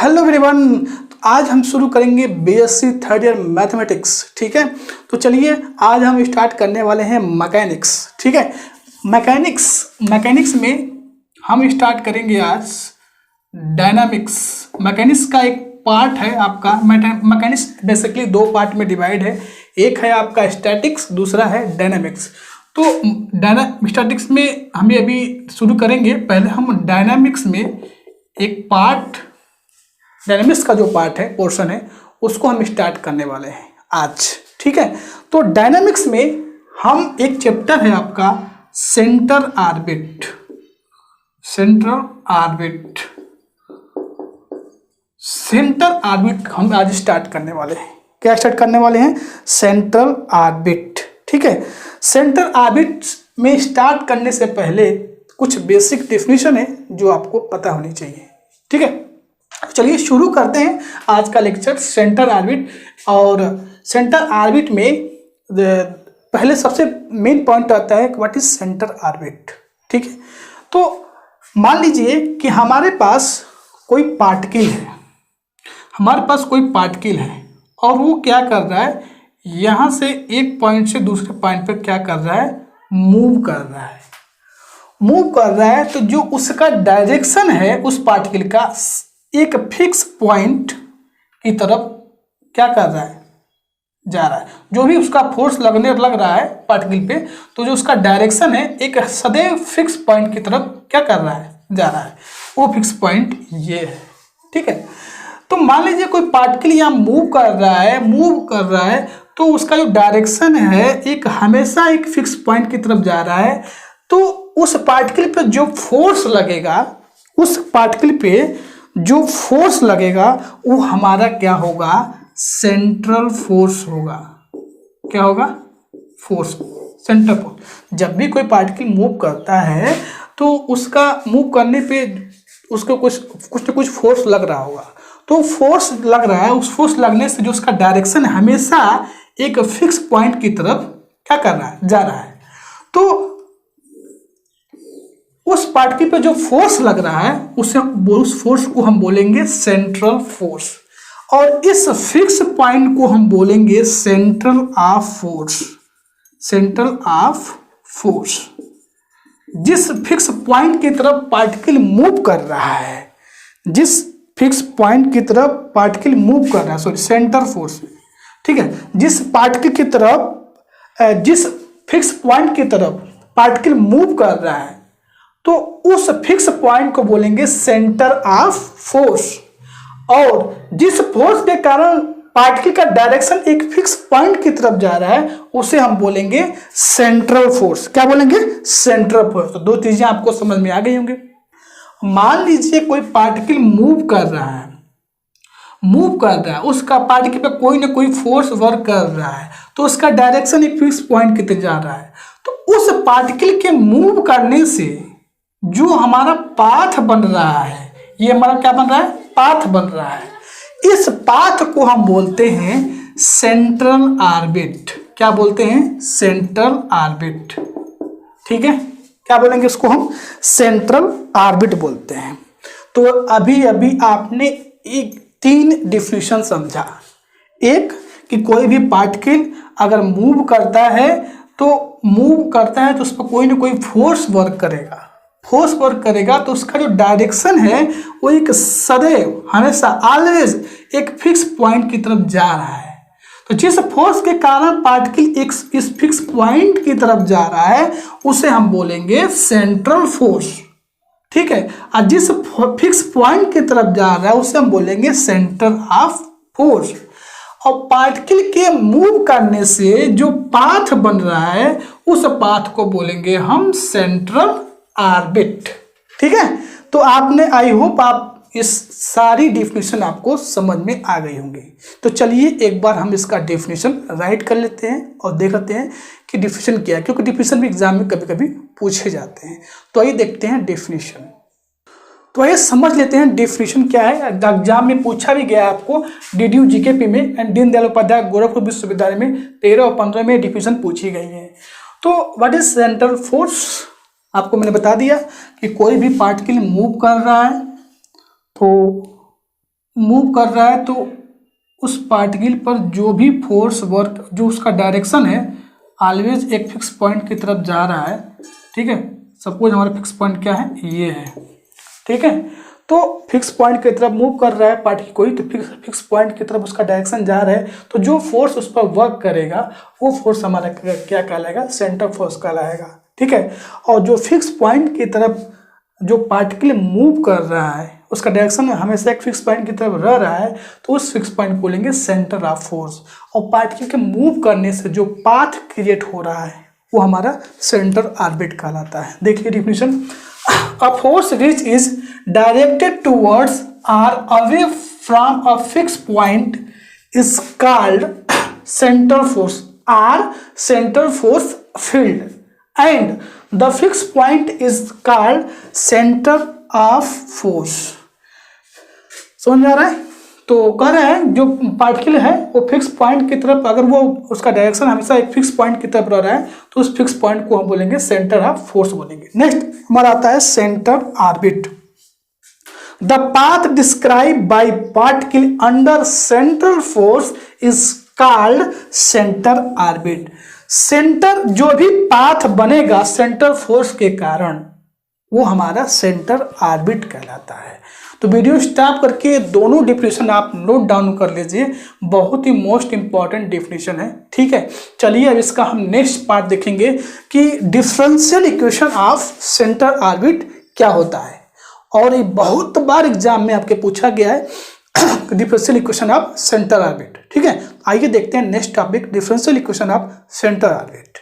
Hello everyone, आज हम शुरू करेंगे बीएससी थर्ड ईयर मैथमेटिक्स। ठीक है, तो चलिए आज हम स्टार्ट करने वाले हैं मैकेनिक्स। ठीक है, मैकेनिक्स में हम स्टार्ट करेंगे आज डायनामिक्स। मैकेनिक्स का एक पार्ट है आपका। मैकेनिक्स बेसिकली दो पार्ट में डिवाइड है, एक है आपका स्टैटिक्स, दूसरा है डायनामिक्स। तो स्टैटिक्स में हम अभी शुरू करेंगे। पहले हम डायनामिक्स में एक पार्ट, डायनामिक्स का जो पार्ट है, पोर्शन है, उसको हम स्टार्ट करने वाले हैं आज। ठीक है, तो डायनामिक्स में हम एक चैप्टर है आपका सेंटर ऑर्बिट। सेंटर ऑर्बिट हम आज स्टार्ट करने वाले हैं। क्या स्टार्ट करने वाले हैं? Central orbit. ठीक है, सेंटर ऑर्बिट में स्टार्ट करने से पहले कुछ बेसिक डेफिनेशन है जो आपको पता होनी चाहिए। ठीक है, चलिए शुरू करते हैं आज का लेक्चर सेंटर ऑर्बिट। और सेंटर ऑर्बिट में पहले सबसे मेन पॉइंट आता है व्हाट इज सेंटर ऑर्बिट। ठीक है, तो मान लीजिए कि हमारे पास कोई पार्टिकल है, और वो क्या कर रहा है, यहाँ से एक पॉइंट से दूसरे पॉइंट पर क्या कर रहा है, मूव कर रहा है। तो जो उसका डायरेक्शन है उस पार्टिकल का एक फिक्स पॉइंट की तरफ क्या कर रहा है, जा रहा है। जो भी उसका फोर्स लग रहा है पार्टिकल पे, तो जो उसका डायरेक्शन है एक सदैव फिक्स पॉइंट की तरफ क्या कर रहा है, जा रहा है। वो फिक्स पॉइंट ये है। ठीक है, तो मान लीजिए कोई पार्टिकल यहाँ मूव कर रहा है, तो उसका जो डायरेक्शन है एक हमेशा एक फिक्स पॉइंट की तरफ जा रहा है। तो उस पार्टिकल पे जो फोर्स लगेगा, वो हमारा क्या होगा, सेंट्रल फोर्स होगा। क्या होगा? Force, central force. जब भी कोई पार्टिकल मूव करता है तो उसका मूव करने पे उसको कुछ न कुछ फोर्स लग रहा होगा। तो फोर्स लग रहा है, उस फोर्स लगने से जो उसका डायरेक्शन हमेशा एक फिक्स पॉइंट की तरफ क्या कर रहा है, जा रहा है। तो उस पार्टिकल पे जो फोर्स लग रहा है उस फोर्स को हम बोलेंगे सेंट्रल फोर्स, और इस फिक्स पॉइंट को हम बोलेंगे सेंट्रल ऑफ फोर्स। जिस फिक्स पॉइंट की तरफ पार्टिकल मूव कर रहा है, सेंटर फोर्स। ठीक है, जिस फिक्स पॉइंट की तरफ पार्टिकल मूव कर रहा है, तो उस फिक्स पॉइंट को बोलेंगे सेंटर ऑफ फोर्स। और जिस फोर्स के कारण पार्टिकल का डायरेक्शन एक फिक्स पॉइंट की तरफ जा रहा है, उसे हम बोलेंगे सेंट्रल फोर्स। क्या बोलेंगे? Central force. तो दो चीजें आपको समझ में आ गई होंगी। मान लीजिए कोई पार्टिकल मूव कर रहा है, उसका पार्टिकल पे कोई ना कोई फोर्स वर्क कर रहा है, तो उसका डायरेक्शन एक फिक्स पॉइंट की तरफ जा रहा है। तो उस पार्टिकल के मूव करने से जो हमारा पाथ बन रहा है, ये हमारा क्या बन रहा है, पाथ बन रहा है। इस पाथ को हम बोलते हैं सेंट्रल ऑर्बिट। क्या बोलते हैं? Central orbit. ठीक है, क्या बोलेंगे इसको हम? सेंट्रल ऑर्बिट बोलते हैं। तो अभी आपने एक 3 डिफिनेशन समझा। एक कि कोई भी पार्टिकल अगर मूव करता है तो उस पर कोई ना कोई फोर्स वर्क करेगा, तो उसका जो डायरेक्शन है वो एक सदैव, हमेशा, ऑलवेज एक फिक्स पॉइंट की तरफ जा रहा है। तो जिस फोर्स के कारण पार्टिकल इस फिक्स पॉइंट की तरफ जा रहा है, उसे हम बोलेंगे सेंट्रल फोर्स। ठीक है, और जिस फिक्स पॉइंट की तरफ जा रहा है उसे हम बोलेंगे सेंटर ऑफ फोर्स। और पार्टिकल के मूव करने से जो पाथ बन रहा है, उस पाथ को बोलेंगे हम सेंट्रल ऑर्बिट। ठीक है, तो आपने, आई होप आप इस सारी डेफिनेशन आपको समझ में आ गई होंगी। तो चलिए एक बार हम इसका डेफिनेशन राइट कर लेते हैं और देख लेते हैं कि डेफिनेशन क्या है, क्योंकि डेफिनेशन भी एग्जाम में कभी कभी पूछे जाते हैं। तो आइए देखते हैं डेफिनेशन। तो आइए समझ लेते हैं डेफिनेशन क्या है। एग्जाम में पूछा भी गया है आपको, DDU GKP में एंड दीनदयाल उपाध्याय गोरखपुर विश्वविद्यालय में 13 और 15 में डेफिनेशन पूछी गई है। तो व्हाट इज सेंट्रल फोर्स? आपको मैंने बता दिया कि कोई भी पार्टिकल मूव कर रहा है तो मूव कर रहा है तो उस पार्टिकल पर जो भी फोर्स वर्क, जो उसका डायरेक्शन है, ऑलवेज एक फिक्स पॉइंट की तरफ जा रहा है। ठीक है, सपोज हमारा फिक्स पॉइंट क्या है, ये है। ठीक है, तो फिक्स पॉइंट की तरफ मूव कर रहा है पार्टिकल कोई, तो फिक्स पॉइंट की तरफ उसका डायरेक्शन जा रहा है, तो जो फोर्स उस पर वर्क करेगा वो फोर्स हमारा क्या कहलाएगा, सेंटर फोर्स कहलाएगा। ठीक है, और जो फिक्स पॉइंट की तरफ जो पार्टिकल मूव कर रहा है उसका डायरेक्शन हमेशा एक फिक्स पॉइंट की तरफ रह रहा है, तो उस फिक्स पॉइंट को बोलेंगे सेंटर ऑफ फोर्स। और पार्टिकल के मूव करने से जो पाथ क्रिएट हो रहा है वो हमारा सेंटर ऑर्बिट कहलाता है। देखिए definition, a force which is directed towards or away from a fixed point is called center force or center force field, and the fixed point is called center of force। समझ में आ रहा है? तो कह रहे हैं जो पार्टिकल है वो फिक्स पॉइंट की तरफ, अगर वो उसका डायरेक्शन हमेशा एक फिक्स पॉइंट की तरफ रह रहा है तो उस फिक्स पॉइंट को हम बोलेंगे सेंटर ऑफ फोर्स बोलेंगे। नेक्स्ट हमारा आता है centre orbit. The path describe by particle under central force is called centre orbit. Centre, जो भी पाथ बनेगा सेंटर फोर्स के कारण वो हमारा सेंटर ऑर्बिट कहलाता है। तो वीडियो स्टॉप करके दोनों डिफिनेशन आप नोट डाउन कर लीजिए, बहुत ही मोस्ट इंपॉर्टेंट डिफिनेशन है। ठीक है, चलिए अब इसका हम नेक्स्ट पार्ट देखेंगे कि differential equation of centre orbit क्या होता है। और ये बहुत बार एग्जाम में आपके पूछा गया है differential equation of centre orbit. ठीक है, आइए देखते हैं next topic, differential equation of centre orbit.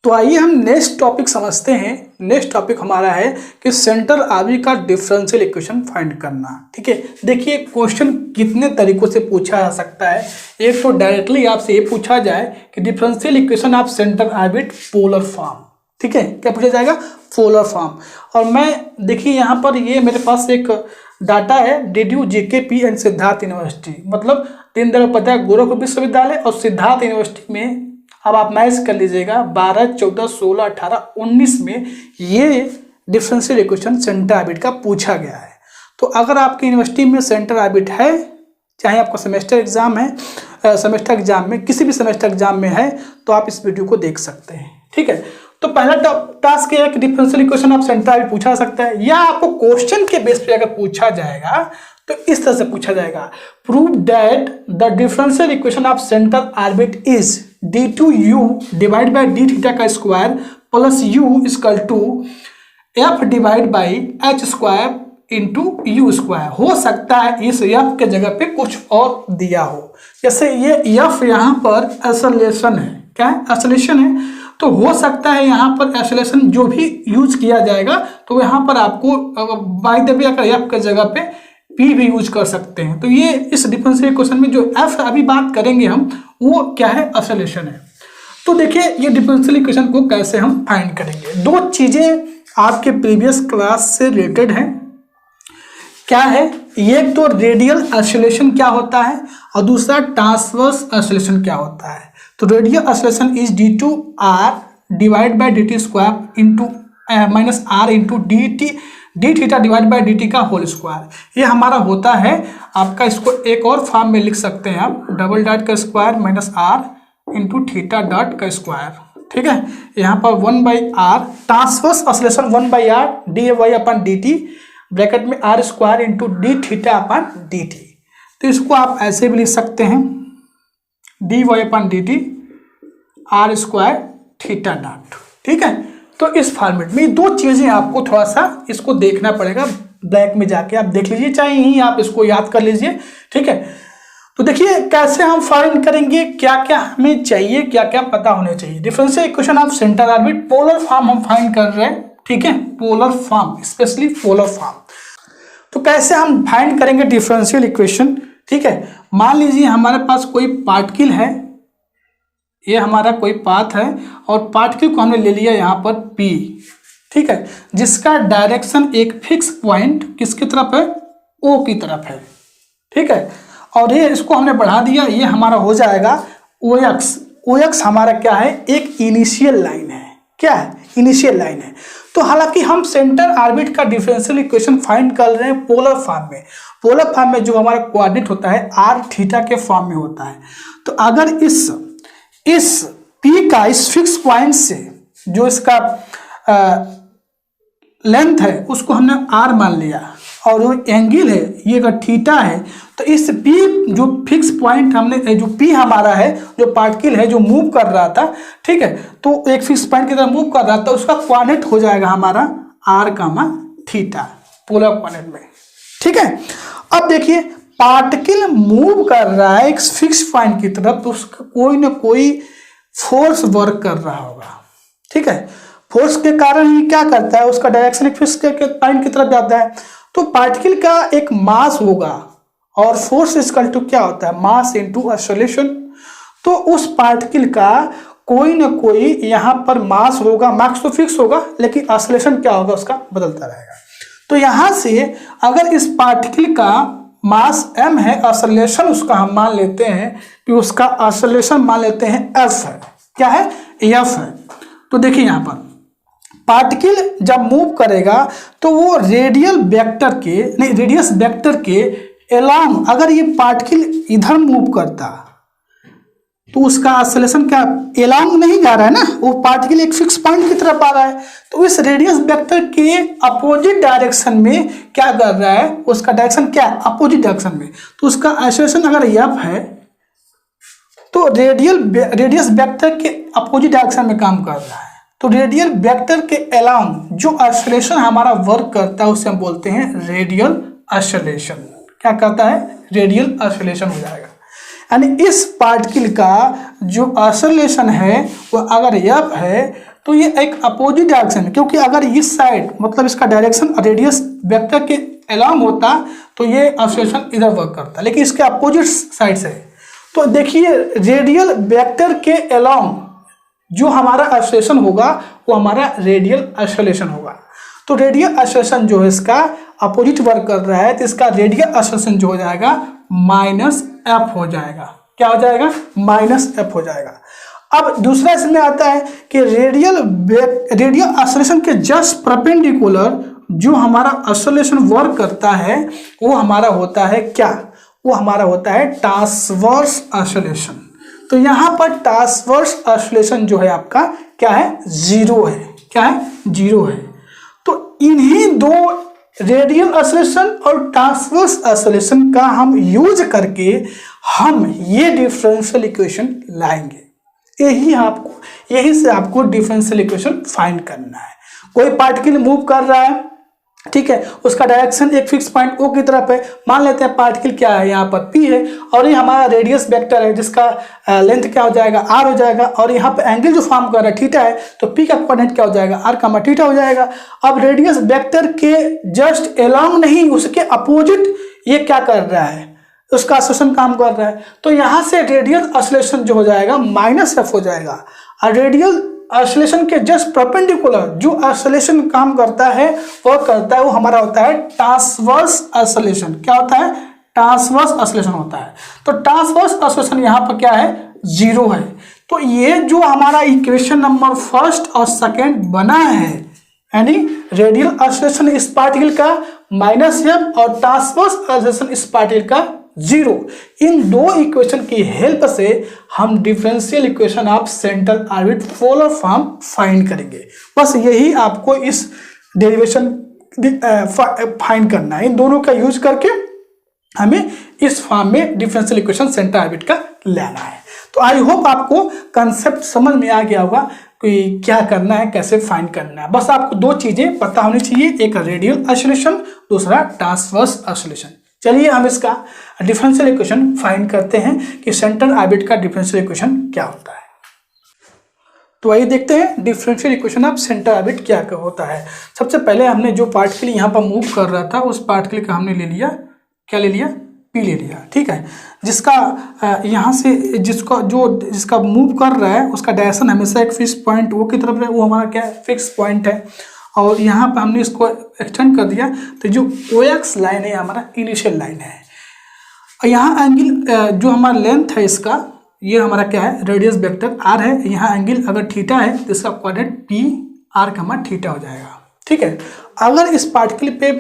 तो आइए हम नेक्स्ट टॉपिक समझते हैं। नेक्स्ट टॉपिक हमारा है कि सेंटर ऑर्बिट का डिफरेंशियल इक्वेशन फाइंड करना। ठीक है, देखिए क्वेश्चन कितने तरीकों से पूछा जा सकता है। एक तो डायरेक्टली आपसे ये पूछा जाए कि differential equation of centre orbit polar form. ठीक है, क्या पूछा जाएगा, पोलर फॉर्म। और मैं देखिए यहाँ पर ये मेरे पास एक डाटा है DDU JKP and Siddharth university, मतलब दीनदयाल उपाध्याय गोरखपुर विश्वविद्यालय और सिद्धार्थ यूनिवर्सिटी में। अब आप मैच कर लीजिएगा 12, 14, 16, 18, 19 में ये डिफरेंशियल इक्वेशन सेंटर ऑर्बिट का पूछा गया है। तो अगर आपकी यूनिवर्सिटी में सेंटर ऑर्बिट है, चाहे आपका सेमेस्टर एग्जाम है, सेमेस्टर एग्जाम में किसी भी सेमेस्टर एग्जाम में है, तो आप इस वीडियो को देख सकते हैं। ठीक है, तो पहला टास्क ये है कि differential equation of centre orbit पूछा जा सकता है, या आपको क्वेश्चन के बेस पे अगर पूछा जाएगा तो इस तरह से पूछा जाएगा, prove that the differential equation of centre orbit is d2u divide by d theta का square plus u equal to f divide by h square into u square. हो सकता है इस f के जगह पे कुछ और दिया हो, जैसे ये f यहाँ पर एक्सेलरेशन है, क्या है, एक्सेलरेशन है, तो हो सकता है यहाँ पर एक्सेलरेशन जो भी यूज किया जाएगा तो यहाँ पर आपको बाय द वे अगर f के जगह पे p भी यूज कर सकते हैं। तो ये इस डिफरेंशियल इक्वेशन में जो f अभी बात करेंगे हम वो क्या है, एक्सेलरेशन है। तो देखिए ये डिफरेंशियल इक्वेशन को कैसे हम फाइंड करेंगे। दो चीजें आपके प्रीवियस क्लास से रिलेटेड हैं, क्या है, एक तो रेडियल एक्सेलरेशन क्या होता है और दूसरा ट्रांसवर्स एक्सेलरेशन क्या होता है। तो radial acceleration is d2r divide by dt square into minus r into d theta divide by dt का होल स्क्वायर। ये हमारा होता है आपका, इसको एक और फॉर्म में लिख सकते हैं आप, डबल डॉट का square minus r into theta dot का स्क्वायर। ठीक है, यहाँ पर 1/r transverse acceleration 1/r dy upon dt bracket में r square into d theta upon dt। तो इसको आप ऐसे भी लिख सकते हैं dy upon dt r square theta dot. ठीक है, तो इस फॉर्मेट में दो चीजें आपको थोड़ा सा इसको देखना पड़ेगा, ब्लैक में जाके आप देख लीजिए, चाहे यहीं आप इसको याद कर लीजिए। ठीक है, तो देखिए कैसे हम फाइंड करेंगे, क्या क्या हमें चाहिए, क्या क्या पता होने चाहिए। Differential equation of centre orbit polar form हम फाइंड कर रहे हैं। ठीक है, polar form, specially polar form. तो कैसे हम फाइंड करेंगे डिफरेंशियल इक्वेशन। ठीक है, मान लीजिए हमारे पास कोई पार्टिकल है, ये हमारा कोई पाथ है और पार्टिकल को हमने ले लिया यहाँ पर P। ठीक है, जिसका डायरेक्शन एक फिक्स पॉइंट किसकी तरफ है, O की तरफ है। ठीक है, और ये इसको हमने बढ़ा दिया, ये हमारा हो जाएगा OX। OX हमारा क्या है, एक इनिशियल लाइन है, क्या है, इनिशियल लाइन है। तो हालांकि हम सेंटर ऑर्बिट का डिफरेंशियल इक्वेशन फाइंड कर रहे हैं पोलर फॉर्म में। पोलर फॉर्म में जो हमारा कोऑर्डिनेट होता है आर थीटा के फॉर्म में होता है। तो अगर इस पी का इस फिक्स पॉइंट से जो इसका लेंथ है उसको हमने आर मान लिया और जो एंगल है ये अगर थीटा है, तो इस पी जो फिक्स पॉइंट हमने जो पी हमारा है जो पार्टिकल है जो मूव कर रहा था, ठीक है, तो एक फिक्स पॉइंट की तरह मूव कर रहा था, उसका कोऑर्डिनेट हो जाएगा हमारा R comma theta polar coordinate में, ठीक है। अब देखिए पार्टिकल मूव कर रहा है एक फिक्स पॉइंट की तरफ, तो उसका कोई ना कोई फोर्स वर्क कर रहा होगा, ठीक है। फोर्स के कारण ही क्या करता है, उसका डायरेक्शन एक फिक्स पॉइंट की तरफ जाता है। तो पार्टिकल का एक मास होगा और फोर्स इक्वल टू क्या होता है, मास इनटू एक्सेलरेशन। तो उस पार्टिकल का कोई ना कोई यहाँ पर मास होगा, मास तो फिक्स होगा लेकिन एक्सेलरेशन क्या होगा उसका बदलता रहेगा। तो यहाँ से अगर इस पार्टिकल का मास m है, एक्सेलरेशन उसका हम मान लेते हैं कि उसका एक्सेलरेशन मान लेते हैं f है, क्या है, f है। तो देखिए यहाँ पर पार्टिकल जब मूव करेगा तो वो रेडियल वेक्टर के नहीं रेडियस वेक्टर के अलोंग, अगर ये पार्टिकल इधर मूव करता तो उसका एक्सेलरेशन क्या अलोंग नहीं जा रहा है ना, वो पार्टिकल एक फिक्स पॉइंट की तरफ आ रहा है। तो इस रेडियस वेक्टर के अपोजिट डायरेक्शन में क्या कर रहा है, उसका डायरेक्शन क्या है, अपोजिट डायरेक्शन में। तो उसका एक्सेलरेशन अगर f है तो रेडियस वेक्टर के अपोजिट डायरेक्शन में काम कर रहा है। तो रेडियल वेक्टर के अलोंग जो एक्सेलरेशन हमारा वर्क करता है उसे हम बोलते हैं रेडियल एक्सेलरेशन। क्या करता है, रेडियल एक्सेलरेशन हो जाएगा। यानी इस पार्टिकल का जो एक्सेलरेशन है वो अगर f है तो ये एक अपोजिट डायरेक्शन, क्योंकि अगर इस साइड मतलब इसका डायरेक्शन रेडियस वेक्टर के अलोंग होता तो ये एक्सेलरेशन इधर वर्क करता, लेकिन इसके अपोजिट साइड से। तो देखिए रेडियल वेक्टर के अलोंग जो हमारा एक्सेलरेशन होगा वो हमारा रेडियल एक्सेलरेशन होगा। तो रेडियल एक्सेलरेशन जो है इसका अपोजिट वर्क कर रहा है, तो इसका रेडियल एक्सेलरेशन जो हो जाएगा माइनस एफ हो जाएगा। क्या हो जाएगा, माइनस एफ हो जाएगा। अब दूसरा इसमें आता है कि रेडियल एक्सेलरेशन के जस्ट परपेंडिकुलर जो हमारा एक्सेलरेशन वर्क करता है वो हमारा होता है क्या, वो हमारा होता है ट्रांसवर्स एक्सेलरेशन। तो यहाँ पर ट्रांसवर्स एक्सेलरेशन जो है आपका क्या है, जीरो है। क्या है, जीरो है। तो इन्हीं दो रेडियल एक्सेलरेशन और ट्रांसवर्स एक्सेलरेशन का हम यूज करके हम ये डिफरेंशियल इक्वेशन लाएंगे। यही से आपको डिफरेंशियल इक्वेशन फाइंड करना है। कोई पार्टिकल मूव कर रहा है, ठीक है, उसका डायरेक्शन एक फिक्स पॉइंट ओ की तरफ है। मान लेते हैं पार्टिकल क्या है, यहाँ पर पी है और ये हमारा रेडियस वेक्टर है जिसका लेंथ क्या हो जाएगा, आर हो जाएगा। और यहाँ पर एंगल जो फॉर्म कर रहा है थीटा है, तो पी का कोऑर्डिनेट क्या हो जाएगा, आर का थीटा हो जाएगा। अब रेडियस वेक्टर के जस्ट अलोंग नहीं, उसके अपोजिट ये क्या कर रहा है, उसका एक्सेलरेशन काम कर रहा है। तो यहाँ से रेडियल एक्सेलरेशन जो हो जाएगा माइनस एफ हो जाएगा। और रेडियल एक्सेलरेशन के जस्ट परपेंडिकुलर जो एक्सेलरेशन काम करता है वो हमारा होता है ट्रांसवर्स एक्सेलरेशन। क्या होता है, ट्रांसवर्स एक्सेलरेशन होता है। तो ट्रांसवर्स एक्सेलरेशन यहाँ पर क्या है, जीरो है। तो ये जो हमारा इक्वेशन नंबर फर्स्ट और सेकेंड बना है, यानी रेडियल एक्सेलरेशन इस पार्टिकल का माइनस एफ और ट्रांसवर्स एक्सेलरेशन इस पार्टिकल का जीरो, इन दो इक्वेशन की हेल्प से हम differential equation of central orbit polar form find करेंगे। बस यही आपको इस डेरिवेशन फाइंड करना है। इन दोनों का यूज करके हमें इस फॉर्म में डिफरेंशियल इक्वेशन सेंट्रल ऑर्बिट का लाना है। तो आई होप आपको कंसेप्ट समझ में आ गया होगा कि क्या करना है, कैसे फाइंड करना है। बस आपको दो चीजें पता होनी चाहिए, एक रेडियल एक्सेलरेशन, दूसरा ट्रांसवर्स एक्सेलरेशन। चलिए हम इसका डिफरेंशियल इक्वेशन फाइंड करते हैं कि सेंट्रल ऑर्बिट का डिफरेंशियल इक्वेशन क्या होता है। तो आइए देखते हैं differential equation of central orbit क्या होता है। सबसे पहले हमने जो पार्टिकल यहाँ पर मूव कर रहा था उस पार्टिकल का हमने ले लिया, क्या ले लिया, पी ले लिया, ठीक है। जिसका यहाँ से जिसका मूव कर रहा है उसका डायरेक्शन हमेशा एक फिक्स पॉइंट वो की तरफ है, वो हमारा क्या है, फिक्स पॉइंट है। और यहाँ पर हमने इसको एक्सटेंड कर दिया, तो जो OX लाइन है हमारा इनिशियल लाइन है। और यहाँ एंगल जो हमारा लेंथ है इसका, ये हमारा क्या है, रेडियस वेक्टर R है। यहाँ एंगल अगर थीटा है तो इसका कोऑर्डिनेट P R, थीटा हो जाएगा। ठीक है। अगर इस पार्टिकल पे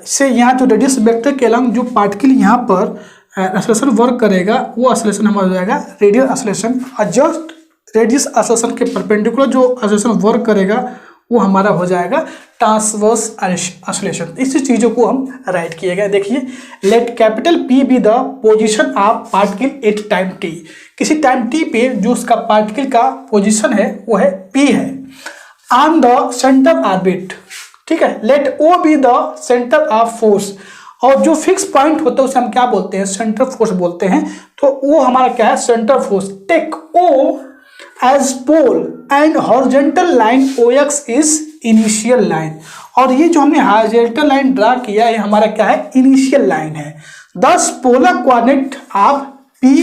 से यहाँ जो रेडियस वेक्टर के अलॉन्ग जो पार्टिकल यहाँ पर एक्सेलरेशन वर्क करेगा वो एक्सेलरेशन हमारा हो जाएगा रेडियल एक्सेलरेशन, और जस्ट रेडियस एक्सेलरेशन के परपेंडिकुलर जो एक्सेलरेशन वर्क करेगा वो हमारा हो जाएगा ट्रांसवर्स एक्सेलरेशन। इसी चीज़ों को हम राइट किए गए। देखिए, let capital P be the position of particle at time t। किसी टाइम t पे जो उसका पार्टिकल का पोजीशन है वो है P है, ऑन द सेंटर ऑर्बिट, ठीक है। Let O be the centre of force, और जो फिक्स पॉइंट होता है उसे हम क्या बोलते हैं, सेंटर फोर्स बोलते हैं। तो वो हमारा क्या है, centre force. Take O as pole and horizontal line OX is initial line, और ये जो हमने हॉरिजॉन्टल लाइन ड्रा किया है हमारा क्या है, इनिशियल लाइन है। Thus polar coordinate of P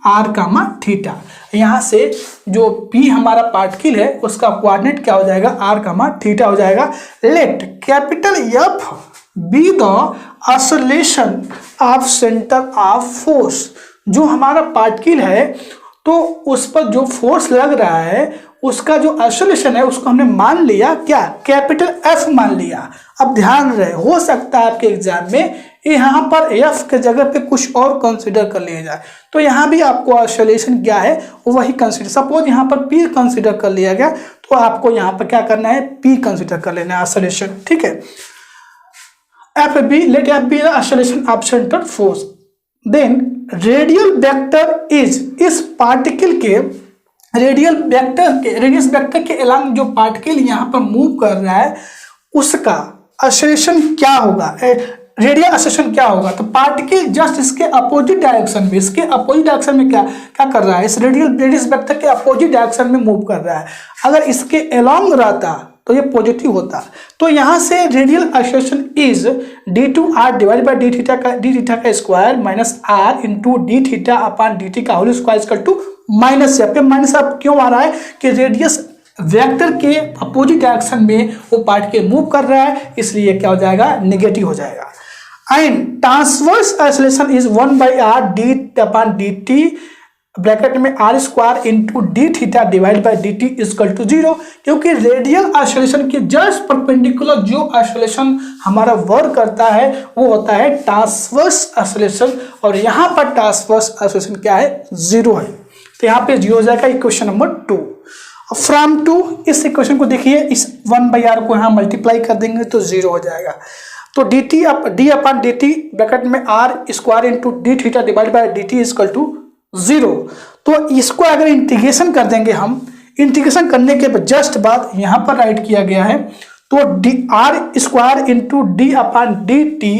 R comma theta, यहाँ से जो P हमारा पार्टिकल है उसका कोऑर्डिनेट क्या हो जाएगा, R कामा थीटा हो जाएगा। Let capital F be the acceleration of centre of force, जो हमारा पार्टिकल है तो उस पर जो फोर्स लग रहा है उसका जो एक्सेलरेशन है उसको हमने मान लिया क्या, कैपिटल F मान लिया। अब ध्यान रहे, हो सकता है आपके एग्जाम में यहाँ पर F के जगह पे कुछ और कंसीडर कर लिया जाए, तो यहाँ भी आपको एक्सेलरेशन क्या है वही कंसीडर। सपोज यहाँ पर P कंसीडर कर लिया गया तो आपको यहाँ पर क्या करना है, P कंसीडर कर लेना है एक्सेलरेशन, ठीक है। F बी, let F be the acceleration of centre force, then radial vector is, इस पार्टिकल के रेडियल वेक्टर के रेडियस वेक्टर के अलॉन्ग जो पार्टिकल यहाँ पर मूव कर रहा है उसका एक्सेलरेशन क्या होगा, रेडियल एक्सेलरेशन क्या होगा। तो पार्टिकल जस्ट इसके अपोजिट डायरेक्शन में, इसके अपोजिट डायरेक्शन में क्या क्या कर रहा है, इस रेडियस वेक्टर के अपोजिट डायरेक्शन में मूव कर रहा है। अगर इसके अलॉन्ग रहता तो ये पॉजिटिव होता। तो यहाँ से radial acceleration is d2r divide by d theta का square minus r into d theta upon D t का whole square equal to minus. यहाँ पे माइनस अब क्यों आ रहा है कि रेडियस वेक्टर के अपोजिट डायरेक्शन में वो पार्टिकल मूव कर रहा है, इसलिए क्या हो जाएगा, नेगेटिव हो जाएगा। And transverse acceleration is 1/r d upon D t bracket में r square into d theta divide by d T is equal to 0, क्योंकि रेडियल एक्सेलरेशन के जस्ट परपेंडिकुलर जो एक्सेलरेशन हमारा वर्क करता है वो होता है ट्रांसवर्स एक्सेलरेशन, और यहाँ पर ट्रांसवर्स एक्सेलरेशन क्या है, 0 है। तो यहाँ पे 0 हो जाएगा इक्वेशन नंबर 2। फ्रॉम 2 इस इक्वेशन को देखिए, इस 1/r को यहाँ मल्टीप्लाई कर देंगे तो 0 हो जाएगा। तो d t d upon D t bracket में r square into d theta divide by d T is equal to 0। तो इसको अगर इंटीग्रेशन कर देंगे हम, इंटीग्रेशन करने के जस्ट बाद यहाँ पर राइट किया गया है, तो D R square into D upon D T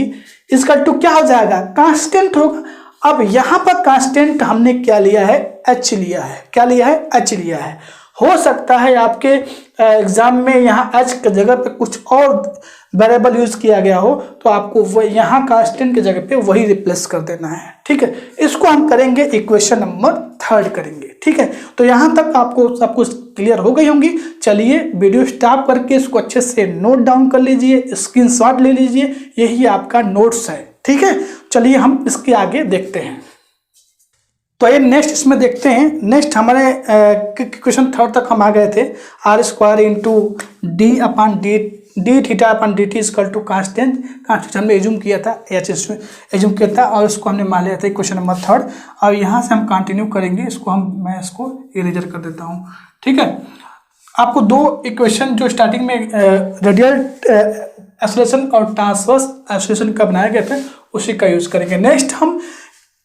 इसका टू क्या हो जाएगा, कांस्टेंट होगा। अब यहाँ पर कांस्टेंट हमने क्या लिया है, एच लिया है। क्या लिया है, एच लिया है। हो सकता है आपके एग्जाम में यहाँ एच की जगह पे कुछ और वेरिएबल यूज किया गया हो, तो आपको वो यहाँ कांस्टेंट की जगह पे वही रिप्लेस कर देना है, ठीक है। इसको हम करेंगे इक्वेशन नंबर 3 करेंगे, ठीक है। तो यहाँ तक आपको सब कुछ क्लियर हो गई होंगी। चलिए वीडियो स्टॉप करके इसको अच्छे से नोट डाउन कर लीजिए, स्क्रीनशॉट ले लीजिए, यही आपका नोट्स है, ठीक है। चलिए हम इसके आगे देखते हैं। तो ये नेक्स्ट इसमें देखते हैं। नेक्स्ट हमारे क्वेश्चन 3 तक हम आ गए थे, R square into D upon D theta upon D T is equal to constant हमने एज्यूम किया था, एच एज्यूम किया था, और इसको हमने मान लिया था क्वेश्चन नंबर 3। और यहाँ से हम कंटिन्यू करेंगे, इसको मैं इसको इरेजर कर देता हूँ, ठीक है। आपको 2 इक्वेशन जो स्टार्टिंग में रेडियल एक्सेलरेशन और ट्रांसवर्स एक्सेलरेशन का बनाया गया था उसी का यूज करेंगे। नेक्स्ट हम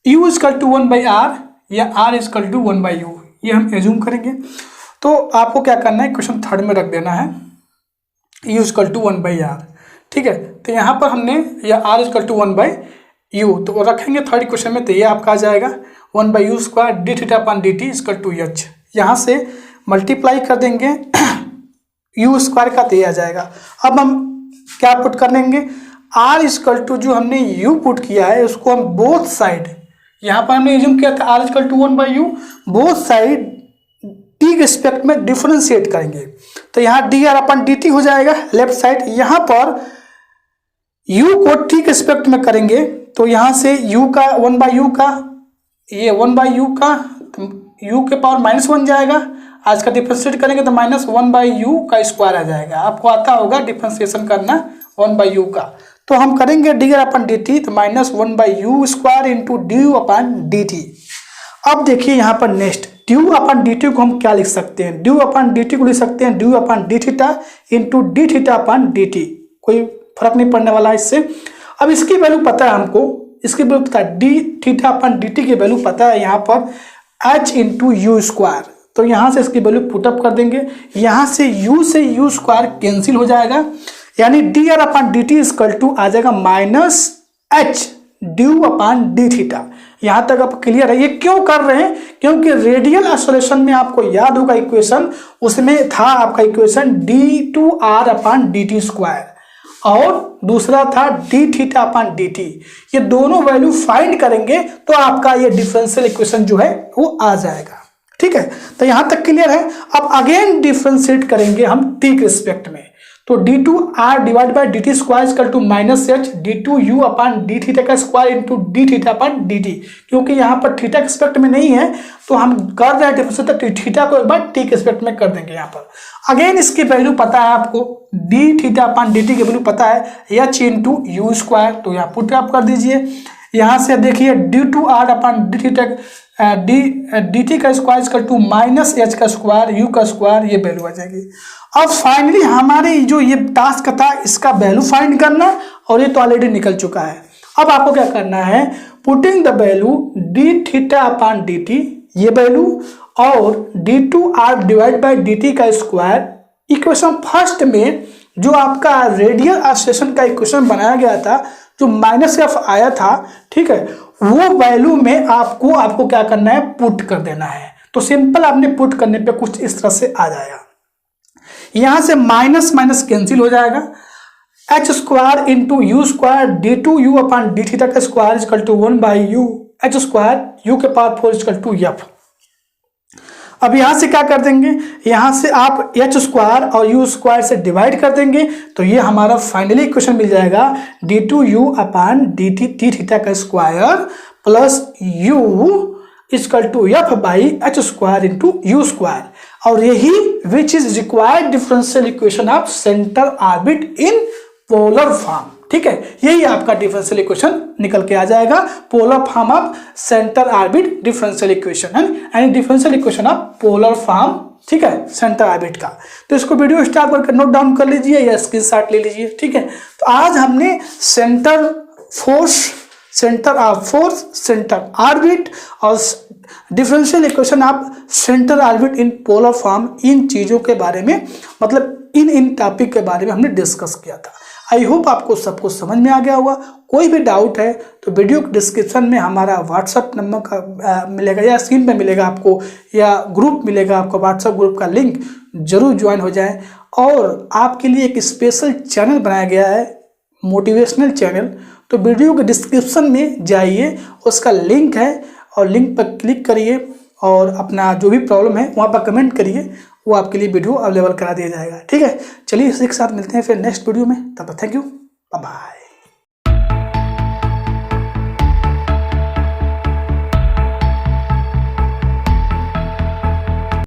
u इजकल टू 1/r या r इजकल टू 1/u ये हम एज्यूम करेंगे। तो आपको क्या करना है, क्वेश्चन 3 में रख देना है u इजकल टू 1/r, ठीक है। तो यहाँ पर हमने या r इजकल टू 1/u तो रखेंगे 3rd क्वेश्चन में, तो ये आपका आ जाएगा 1/u square D theta upon D T is equal to h। यहाँ से मल्टीप्लाई कर देंगे u स्क्वायर का, तो ये आ जाएगा। अब हम क्या पुट कर लेंगे, r इजकल टू जो हमने u पुट किया है उसको हम बोथ साइड, यहाँ पर हमने एज्यूम किया था r is equal to 1/u, both side t के रिस्पेक्ट में डिफरेंशिएट करेंगे। तो यहाँ dr अपन dt हो जाएगा लेफ्ट साइड। यहाँ पर u को t के रिस्पेक्ट में करेंगे तो यहाँ से u का 1/u का, ये 1/u का u के पावर -1 जाएगा, आज का डिफ्रेंशिएट करेंगे तो -1/u का स्क्वायर आ जाएगा। आपको आता होगा डिफ्रेंशिएशन करना 1/u का। तो हम करेंगे dr/dt तो -1/u स्क्वायर इंटू du/dt। अब देखिए यहाँ पर नेक्स्ट du/dt को हम क्या लिख सकते हैं, du/dt को लिख सकते हैं du/dθ इंटू dθ/dt। कोई फर्क नहीं पड़ने वाला है इससे। अब इसकी वैल्यू पता है हमको, इसकी वैल्यू पता है dθ/dt की वैल्यू पता है यहाँ पर h इंटू यू स्क्वायर। तो यहाँ से इसकी वैल्यू पुटअप कर देंगे, यहाँ से u स्क्वायर कैंसिल हो जाएगा, यानी dr/dt इक्वल टू आ जाएगा -h du/dθ। यहाँ तक आप क्लियर है। ये क्यों कर रहे हैं, क्योंकि रेडियल एक्सेलरेशन में आपको याद होगा इक्वेशन, उसमें था आपका इक्वेशन d2r/dt स्क्वायर और दूसरा था dθ/dt। ये दोनों वैल्यू फाइंड करेंगे तो आपका ये डिफरेंशियल इक्वेशन जो है वो आ जाएगा। ठीक है, तो यहां तक क्लियर है। अब अगेन डिफरेंशिएट करेंगे हम t के रिस्पेक्ट में, तो d2r/dt square equal to -h d2u/dθ का स्क्वायर इंटू dθ/dt। क्योंकि यहाँ पर थीटा के रिस्पेक्ट में नहीं है तो हम कर रहे हैं डिफरेंशिएट, तो थीटा को एक बार t के रिस्पेक्ट में कर देंगे। यहाँ पर अगेन इसकी वैल्यू पता है आपको, dθ/dt की वैल्यू पता है h इंटू यू स्क्वायर। तो यहाँ पुट अप कर दीजिए, यहाँ से देखिए d2r/dt dt का स्क्वायर इक्वल टू -h का स्क्वायर u का स्क्वायर, ये वैल्यू आ जाएगी। अब फाइनली हमारे जो ये टास्क था इसका वैल्यू फाइंड करना, और ये तो ऑलरेडी निकल चुका है। अब आपको क्या करना है, पुटिंग द वैल्यू dθ/dt ये वैल्यू और d2r/dt का स्क्वायर इक्वेशन फर्स्ट में जो आपका रेडियल एक्सेलरेशन का इक्वेशन बनाया गया था, जो -f आया था, ठीक है, वो वैल्यू में आपको क्या करना है, पुट कर देना है। तो सिंपल आपने पुट करने पे कुछ इस तरह से आ जाएगा, यहां से माइनस माइनस कैंसिल हो जाएगा, h square into U square d2u/dθ का square equal to 1/u h square u के पावर 4 इक्वल टू f। अब यहां से क्या कर देंगे, यहां से आप h स्क्वायर और u स्क्वायर से डिवाइड कर देंगे, तो ये हमारा फाइनली इक्वेशन मिल जाएगा d2u/dθ का square plus u equal to f by h square into U square. और यही which is required differential equation of centre orbit in polar form. ठीक है, यही आपका डिफरेंशियल इक्वेशन निकल के आ जाएगा, polar form of centre orbit differential equation है, यानी differential equation of polar form, ठीक है, सेंटर ऑर्बिट का। तो इसको वीडियो स्टॉप करके नोट डाउन कर लीजिए या स्क्रीनशॉट ले लीजिए। ठीक है, तो आज हमने centre of force, centre orbit और differential equation of centre orbit in polar form, इन चीजों के बारे में, मतलब इन टॉपिक के बारे में हमने डिस्कस किया था। आई होप आपको सब कुछ समझ में आ गया होगा। कोई भी डाउट है तो वीडियो डिस्क्रिप्शन में हमारा व्हाट्सएप नंबर का मिलेगा या स्क्रीन पे मिलेगा आपको, या ग्रुप मिलेगा आपको, व्हाट्सएप ग्रुप का लिंक, जरूर ज्वाइन हो जाए। और आपके लिए एक स्पेशल चैनल बनाया गया है, मोटिवेशनल चैनल, तो वीडियो के डिस्क्रिप्शन में जाइए, उसका लिंक है और लिंक पर क्लिक करिए और अपना जो भी प्रॉब्लम है वहाँ पर कमेंट करिए, वो आपके लिए वीडियो अवेलेबल करा दिया जाएगा। ठीक है, चलिए इसी के साथ मिलते हैं फिर नेक्स्ट वीडियो में, तब तक थैंक यू, बाय बाय।